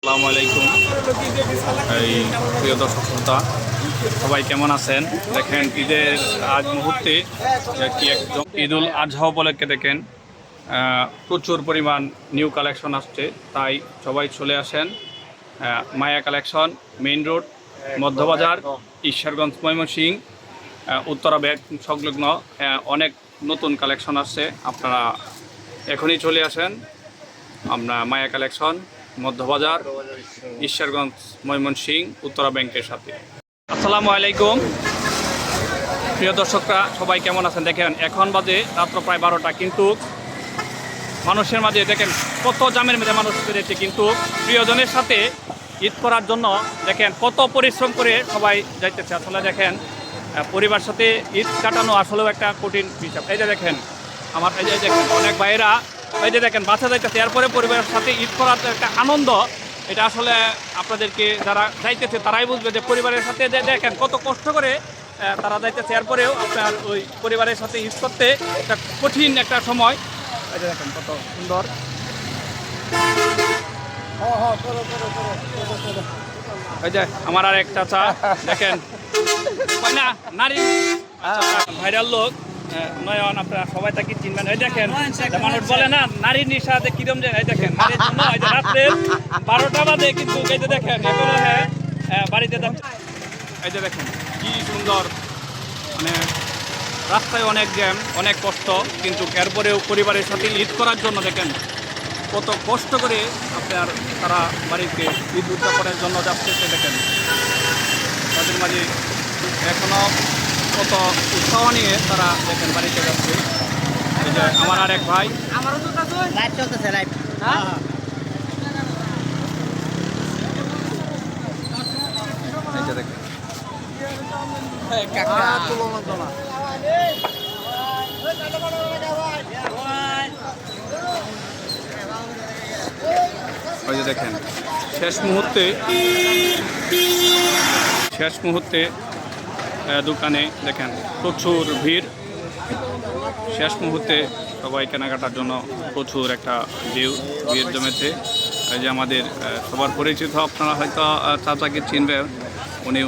আসসালামু আলাইকুম। এই প্রিয় দর্শক শ্রোতা, সবাই কেমন আছেন? দেখেন ঈদের আজ মুহূর্তে কি একদম ঈদুল আজহা উপলক্ষে দেখেন প্রচুর পরিমাণ নিউ কালেকশন আসছে, তাই সবাই চলে আসেন Maya collection, main road, Madhyabazar, Ishwarganj, Mymensingh, Uttara bag সংলগ্ন অনেক নতুন কালেকশন আসছে। আপনারা এখনই চলে আসেন আমরা মায়া কালেকশন, মধ্যবাজার, ঈশ্বরগঞ্জ, ময়মনসিংহ, উত্তরা ব্যাংকের সাথে। আসসালামু আলাইকুম প্রিয় দর্শকরা, সবাই কেমন আছেন? দেখেন এখন বাজে রাত্র প্রায় 12টা, কিন্তু মানুষের মাঝে দেখেন কত জামের মধ্যে মানুষ পেরেছে, কিন্তু প্রিয়জনের সাথে ঈদ করার জন্য দেখেন কত পরিশ্রম করে সবাই যাইতেছে। আসলে দেখেন পরিবার সাথে ঈদ কাটানো আসলেও একটা কঠিন হিসাব। এই যে দেখেন আমার এই যে দেখেন অনেক ভাইয়েরা এই যে দেখেন বাচ্চা যাইতেছে, এরপরে পরিবারের সাথে ঈদ করার একটা আনন্দ, এটা আসলে আপনাদেরকে যারা যাইতেছে তারাই বুঝবে যে পরিবারের সাথে দেখেন কত কষ্ট করে তারা যাইতেছে, এরপরেও আপনার ওই পরিবারের সাথে ঈদ করতে একটা কঠিন একটা সময়। এই যে দেখেন কত সুন্দর। এই যে আমার আর এক চাচা দেখেন না নারী ভাইরাল লোক নয়ন, আপনারা সবাই তাকে চিনবেন। এই দেখেন মানুষ বলে না নারীর নিশাতে কিরম যে, এই দেখেন নারীর জন্য এই যে রাত্রে 12টা বাজে, কিন্তু এই যে দেখেন এখনো বাড়িতে যাচ্ছে। এই যে দেখেন কি সুন্দর, মানে রাস্তায় অনেক জ্যাম, অনেক কষ্ট, কিন্তু এরপরেও পরিবারের সাথে ঈদ করার জন্য দেখেন কত কষ্ট করে আপনার তারা বাড়িতে ঈদ উদযাপনের জন্য যাচ্ছে। দেখেন তাদের মাঝে এখনো কত উৎসাহ নিয়ে তারা দেখেন বাড়িতে যাচ্ছে। এই যে আমার আর এক ভাই, লাইভ চলতেছে, লাইভ। এই যে দেখেন ওই যে দেখেন শেষ মুহূর্তে দোকানে দেখেন প্রচুর ভিড়, শেষ মুহূর্তে সবাই কেনাকাটার জন্য প্রচুর একটা ভিড় জমেছে। এই যে আমাদের সবার পরিচিত, আপনারা হয়তো চাচাকে চিনবেন, উনি